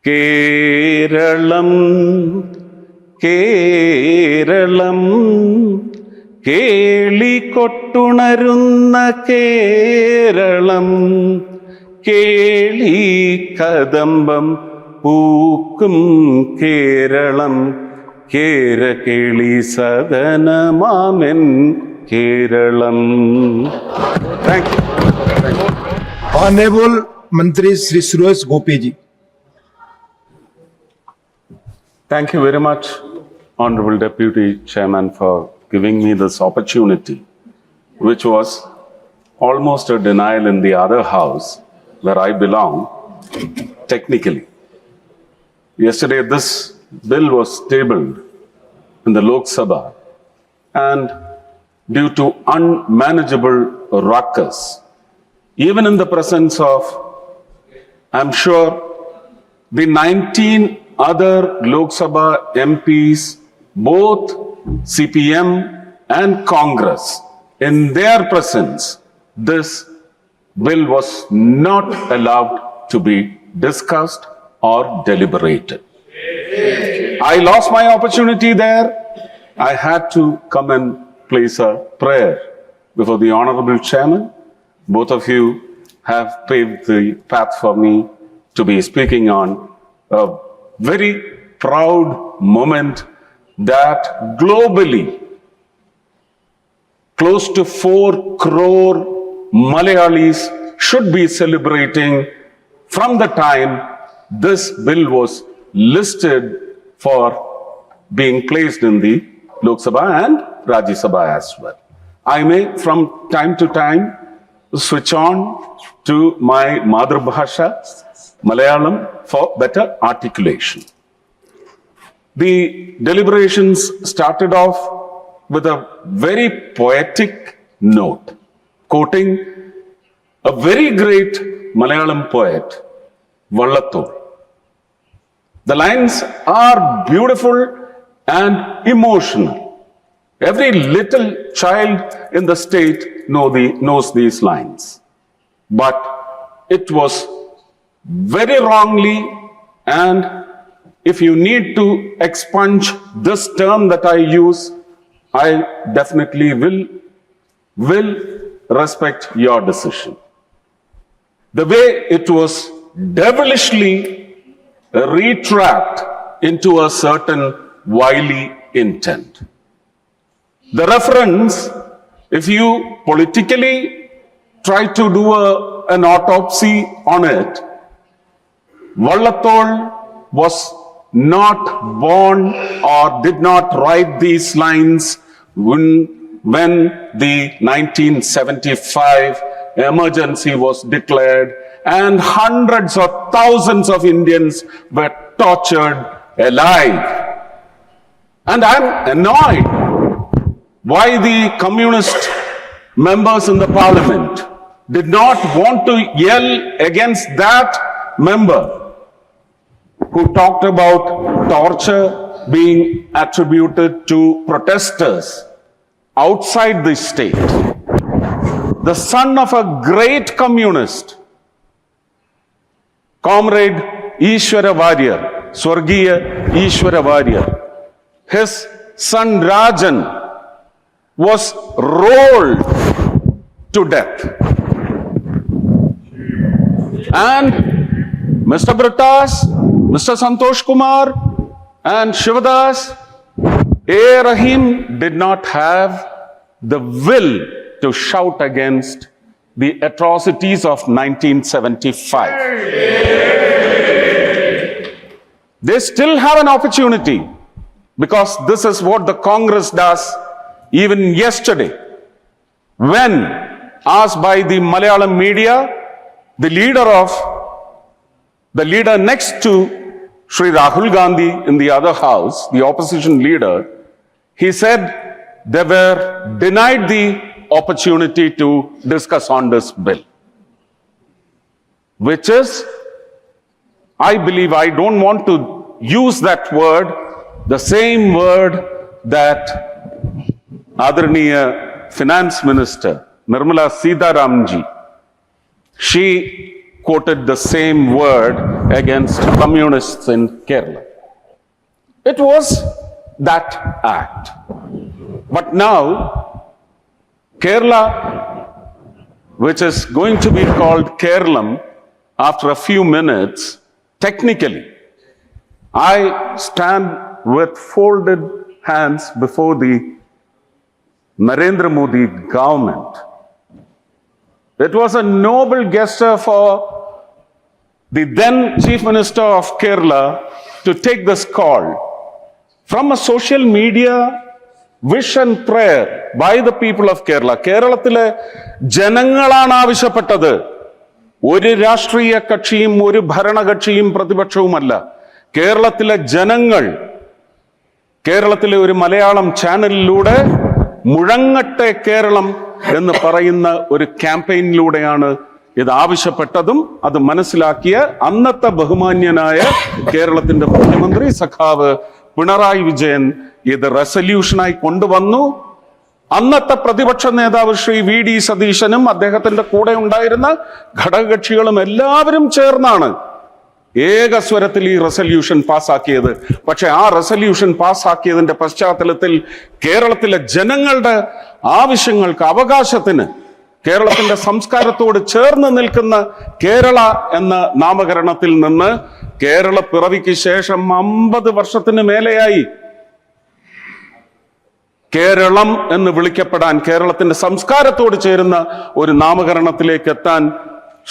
കേരളം കേരളം കേളികൊട്ടുണരുന്ന കേരളം കേളി കദംബം പൂക്കും കേരളം കേരകേളി സദനമാമെൻ Keralam. Thank you. Honorable Mantri Sri Suresh Gopi ji. Thank you very much, Honorable Deputy Chairman, for giving me this opportunity, which was almost a denial in the other house where I belong, technically. Yesterday, this bill was tabled in the Lok Sabha, and due to unmanageable ruckus, even in the presence of, I'm sure, the 19 other Lok Sabha MPs, both CPM and Congress, in their presence, this bill was not allowed to be discussed or deliberated. I lost my opportunity there. I had to come and place a prayer before the Honorable Chairman. Both of you have paved the path for me to be speaking on a very proud moment that globally close to 4 crore Malayalis should be celebrating from the time this bill was listed for being placed in the Lok Sabha and Rajya Sabha as well. I may from time to time switch on to my Madhur Bhasha, Malayalam, for better articulation. The deliberations started off with a very poetic note, quoting a very great Malayalam poet, Vallathol. The lines are beautiful and emotional. Every little child in the state knows these lines. But it was very wrongly, and if you need to expunge this term that I use, I definitely will respect your decision. The way it was devilishly retrapped into a certain wily intent. The reference, if you politically try to do an autopsy on it, Vallathol was not born or did not write these lines when the 1975 emergency was declared and hundreds or thousands of Indians were tortured alive. And I'm annoyed why the communist members in the parliament did not want to yell against that member who talked about torture being attributed to protesters outside the state. The son of a great communist, Comrade Ishwara Warrior, Swargiya Ishwara Warrior, his son Rajan was rolled to death. And Mr. Britas, Mr. Santosh Kumar and Shivadas, A. Rahim did not have the will to shout against the atrocities of 1975. They still have an opportunity, because this is what the Congress does. Even yesterday, when asked by the Malayalam media, the leader next to Shri Rahul Gandhi in the other house, the opposition leader, he said they were denied the opportunity to discuss on this bill. Which is, I believe, I don't want to use that word, the same word that Adarniya Finance Minister Nirmala Sitharamji, she quoted the same word against communists in Kerala. It was that act. But now, Kerala, which is going to be called Kerala after a few minutes, technically, I stand with folded hands before the Narendra Modi government. It was a noble gesture for the then Chief Minister of Kerala to take this call from a social media wish and prayer by the people of Kerala. കേരളത്തിലെ ജനങ്ങളാണ് ആവശ്യപ്പെട്ടത്. ഒരു രാഷ്ട്രീയ കക്ഷിയും ഒരു ഭരണകക്ഷിയും പ്രതിപക്ഷവുമല്ല. കേരളത്തിലെ ജനങ്ങൾ കേരളത്തിലെ ഒരു മലയാളം ചാനലിലൂടെ മുഴങ്ങട്ടെ കേരളം എന്ന് പറയുന്ന ഒരു ക്യാമ്പയിനിലൂടെയാണ് ഇത് ആവശ്യപ്പെട്ടതും അത് മനസ്സിലാക്കിയ അന്നത്തെ ബഹുമാന്യനായ കേരളത്തിന്റെ മുഖ്യമന്ത്രി സഖാവ് പിണറായി വിജയൻ ഇത് റെസല്യൂഷനായി കൊണ്ടുവന്നു. അന്നത്തെ പ്രതിപക്ഷ നേതാവ് ശ്രീ വി ഡി സതീശനും അദ്ദേഹത്തിന്റെ കൂടെ ഉണ്ടായിരുന്ന ഘടകകക്ഷികളും എല്ലാവരും ചേർന്നാണ് ഏകസ്വരത്തിൽ ഈ റെസല്യൂഷൻ പാസ്സാക്കിയത്. പക്ഷെ ആ റെസല്യൂഷൻ പാസ്സാക്കിയതിന്റെ പശ്ചാത്തലത്തിൽ കേരളത്തിലെ ജനങ്ങളുടെ ആവശ്യങ്ങൾക്ക്, അവകാശത്തിന്, കേരളത്തിന്റെ സംസ്കാരത്തോട് ചേർന്ന് നിൽക്കുന്ന കേരള എന്ന നാമകരണത്തിൽ നിന്ന് കേരള പിറവിക്ക് ശേഷം 50 വർഷത്തിന് മേലെയായി കേരളം എന്ന് വിളിക്കപ്പെടാൻ, കേരളത്തിന്റെ സംസ്കാരത്തോട് ചേരുന്ന ഒരു നാമകരണത്തിലേക്ക് എത്താൻ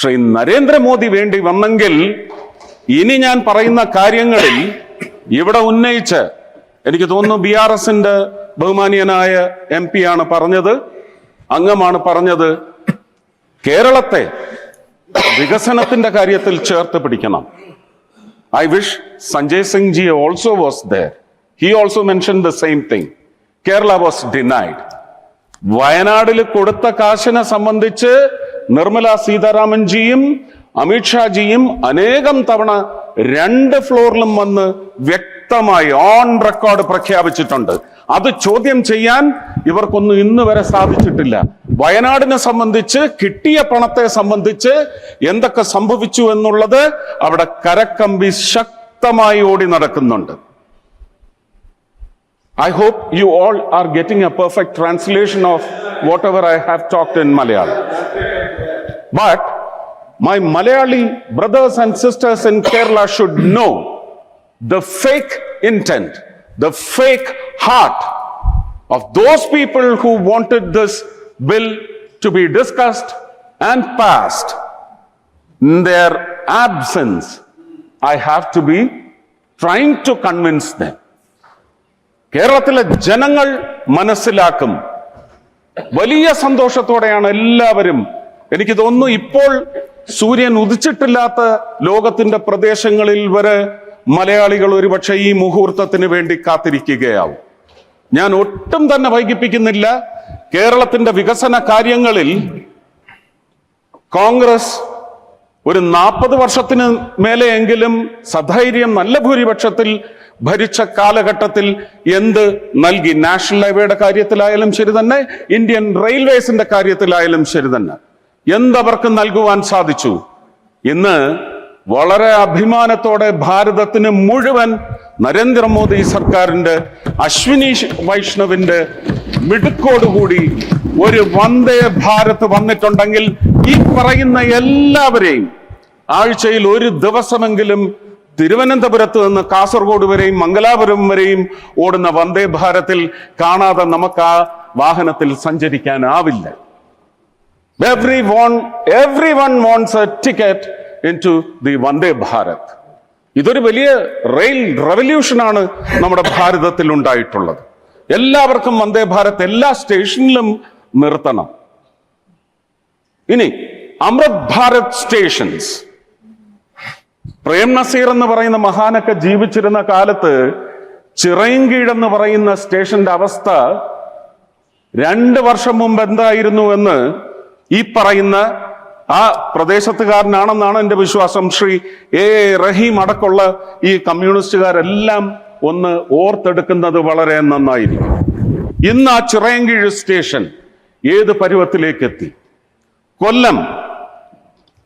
ശ്രീ നരേന്ദ്രമോദി വേണ്ടി വന്നെങ്കിൽ ഇനി ഞാൻ പറയുന്ന കാര്യങ്ങളിൽ ഇവിടെ ഉന്നയിച്ച്, എനിക്ക് തോന്നുന്നു BRSന്റെ ബഹുമാനീയനായ MP ആണ് പറഞ്ഞത്, അംഗമാണ് പറഞ്ഞത്, കേരളത്തെ വികസനത്തിന്റെ കാര്യത്തിൽ ചേർത്ത് പിടിക്കണം. I wish Sanjay Singh ji also was there. He also mentioned the same thing. Kerala was denied. വയനാടിൽ കൊടുത്ത കാശിനെ സംബന്ധിച്ച് നിർമ്മല സീതാരാമൻ ജിയും അമിത്ഷാജിയും അനേകം തവണ 2 ഫ്ലോറിലും വന്ന് വ്യക്തമായി ഓൺ റെക്കോർഡ് പ്രഖ്യാപിച്ചിട്ടുണ്ട്. അത് ചോദ്യം ചെയ്യാൻ ഇവർക്കൊന്നും ഇന്ന് വരെ സാധിച്ചിട്ടില്ല. വയനാടിനെ സംബന്ധിച്ച്, കിട്ടിയ പണത്തെ സംബന്ധിച്ച് എന്തൊക്കെ സംഭവിച്ചു എന്നുള്ളത് അവിടെ കരക്കമ്പി ശക്തമായി ഓടി നടക്കുന്നുണ്ട്. I hope you all are getting a perfect translation of whatever I have talked in Malayalam. But my Malayali brothers and sisters in Kerala should know the fake intent, the fake heart of those people who wanted this bill to be discussed and passed. In their absence, I have to be trying to convince them. കേരളത്തിലെ ജനങ്ങൾ മനസ്സിലാക്കും. വലിയ സന്തോഷത്തോടെയാണ് എല്ലാവരും, എനിക്ക് തോന്നുന്നു ഇപ്പോൾ സൂര്യൻ ഉദിച്ചിട്ടില്ലാത്ത ലോകത്തിന്റെ പ്രദേശങ്ങളിൽ വരെ മലയാളികൾ ഒരുപക്ഷെ ഈ മുഹൂർത്തത്തിന് വേണ്ടി കാത്തിരിക്കുകയാവും. ഞാൻ ഒട്ടും തന്നെ വൈകിപ്പിക്കുന്നില്ല. കേരളത്തിന്റെ വികസന കാര്യങ്ങളിൽ കോൺഗ്രസ് ഒരു 40 വർഷത്തിന് മേലെയെങ്കിലും സധൈര്യം നല്ല ഭൂരിപക്ഷത്തിൽ ഭരിച്ച കാലഘട്ടത്തിൽ എന്ത് നൽകി? നാഷണൽ ഹൈവേയുടെ കാര്യത്തിലായാലും ശരി തന്നെ, ഇന്ത്യൻ റെയിൽവേസിന്റെ കാര്യത്തിലായാലും ശരി തന്നെ, എന്തവർക്ക് നൽകുവാൻ സാധിച്ചു? ഇന്ന് വളരെ അഭിമാനത്തോടെ ഭാരതത്തിന് മുഴുവൻ നരേന്ദ്രമോദി സർക്കാരിന്റെ, അശ്വിനി വൈഷ്ണവിന്റെ മിടുക്കോടുകൂടി ഒരു വന്ദേ ഭാരത് വന്നിട്ടുണ്ടെങ്കിൽ ഈ പറയുന്ന എല്ലാവരെയും ആഴ്ചയിൽ ഒരു ദിവസമെങ്കിലും തിരുവനന്തപുരത്ത് നിന്ന് കാസർഗോഡ് വരെയും മംഗലാപുരം വരെയും ഓടുന്ന വന്ദേ ഭാരതിൽ കാണാതെ നമുക്ക് ആ വാഹനത്തിൽ സഞ്ചരിക്കാനാവില്ല. Everyone wants a ticket into the Vande Bharat. ഇതൊരു വലിയ റെയിൽ റെവല്യൂഷനാണ് നമ്മുടെ ഭാരതത്തിൽ ഉണ്ടായിട്ടുള്ളത്. എല്ലാവർക്കും വന്ദേ ഭാരത് എല്ലാ സ്റ്റേഷനിലും നിർത്തണം. ഇനി അമൃത് ഭാരത് സ്റ്റേഷൻസ്, പ്രേം നസീർ എന്ന് പറയുന്ന മഹാനൊക്കെ ജീവിച്ചിരുന്ന കാലത്ത് ചിറയൻകീഴ് എന്ന് പറയുന്ന സ്റ്റേഷന്റെ അവസ്ഥ 2 വർഷം മുമ്പ് എന്തായിരുന്നു എന്ന് ഈ പറയുന്ന ആ പ്രദേശത്തുകാരനാണെന്നാണ് എൻ്റെ വിശ്വാസം, ശ്രീ A. റഹീം അടക്കമുള്ള ഈ കമ്മ്യൂണിസ്റ്റുകാരെല്ലാം ഒന്ന് ഓർത്തെടുക്കുന്നത് വളരെ നന്നായിരിക്കും. ഇന്ന് ആ ചിറയൻകീഴ് സ്റ്റേഷൻ ഏത് പരുവത്തിലേക്ക് എത്തി? കൊല്ലം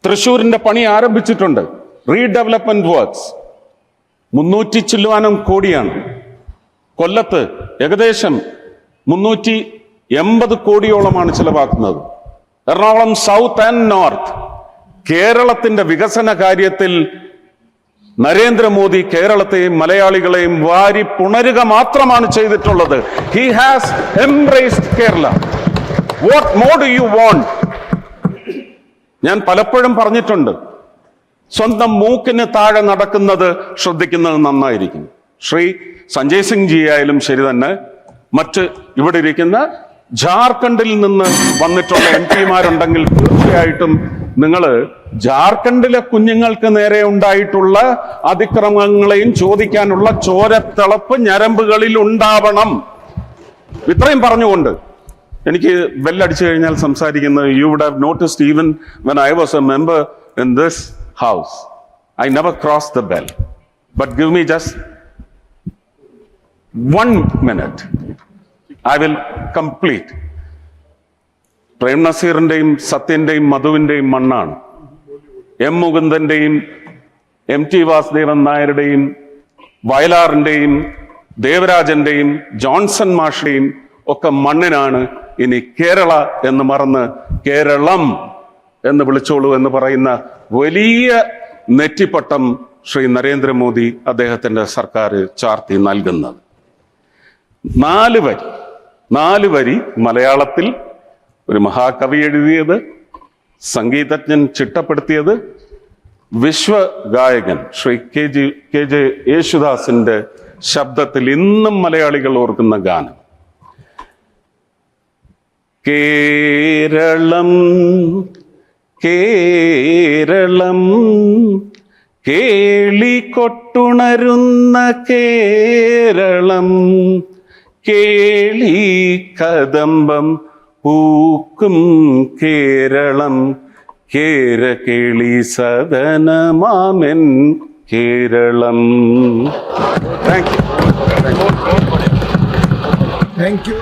തൃശ്ശൂരിന്റെ പണി ആരംഭിച്ചിട്ടുണ്ട്. റീഡെവലപ്മെന്റ് വർക്ക്സ് 300 ചില്ലുവാനം കോടിയാണ്. കൊല്ലത്ത് ഏകദേശം 380 കോടിയോളമാണ് ചിലവാക്കുന്നത്. Ernakulam south and north. കേരളത്തിന്റെ വികസന കാര്യത്തിൽ നരേന്ദ്രമോദി കേരളത്തെയും മലയാളികളെയും വാരി പുണരുക മാത്രമാണ് ചെയ്തിട്ടുള്ളത്. He has embraced Kerala. What more do you want? ഞാൻ പലപ്പോഴും പറഞ്ഞിട്ടുണ്ട്, സ്വന്തം മൂക്കിന് താഴെ നടക്കുന്നത് ശ്രദ്ധിക്കുന്നത് നന്നായിരിക്കും. ശ്രീ സഞ്ജയ് സിംഗ് ജി ആയാലും ശരി തന്നെ, മറ്റ് ഇവിടെ ഇരിക്കുന്ന ജാർഖണ്ഡിൽ നിന്ന് വന്നിട്ടുള്ള MP-മാരുണ്ടെങ്കിൽ തീർച്ചയായിട്ടും നിങ്ങൾ ജാർഖണ്ഡിലെ കുഞ്ഞുങ്ങൾക്ക് നേരെ ഉണ്ടായിട്ടുള്ള അതിക്രമങ്ങളെയും ചോദിക്കാനുള്ള ചോരത്തിളപ്പ് ഞരമ്പുകളിൽ ഉണ്ടാവണം. ഇത്രയും പറഞ്ഞുകൊണ്ട് എനിക്ക് ബെല്ലടിച്ചു കഴിഞ്ഞാൽ സംസാരിക്കുന്നത്, you would have noticed even when I was a member in this house, I never cross the bell. But give me just 1 minute. I will complete. Prem നസീറിന്റെയും സത്യന്റെയും മധുവിന്റെയും മണ്ണാണ്. M. മുകുന്ദന്റെയും MT വാസുദേവൻ നായരുടെയും വയലാറിന്റെയും ദേവരാജന്റെയും ജോൺസൺ മാഷയുടെയും ഒക്കെ മണ്ണിനാണ് ഇനി കേരള എന്ന് മറന്ന് കേരളം എന്ന് വിളിച്ചോളൂ എന്ന് പറയുന്ന വലിയ നെറ്റിപ്പട്ടം ശ്രീ നരേന്ദ്രമോദി അദ്ദേഹത്തിന്റെ സർക്കാർ ചാർത്തി നൽകുന്നത്. 4 വരി മലയാളത്തിൽ ഒരു മഹാകവി എഴുതിയത്, സംഗീതജ്ഞൻ ചിട്ടപ്പെടുത്തിയത്, വിശ്വഗായകൻ ശ്രീ കെ ജെ യേശുദാസിന്റെ ശബ്ദത്തിൽ ഇന്നും മലയാളികൾ ഓർക്കുന്ന ഗാനം. കേരളം കേരളം കേളികൊട്ടുണരുന്ന കേരളം, കേളി കദംബം പൂക്കും കേരളം, കേരകേളി സദനമാമെൻ Keralam. Thank you. Thank you.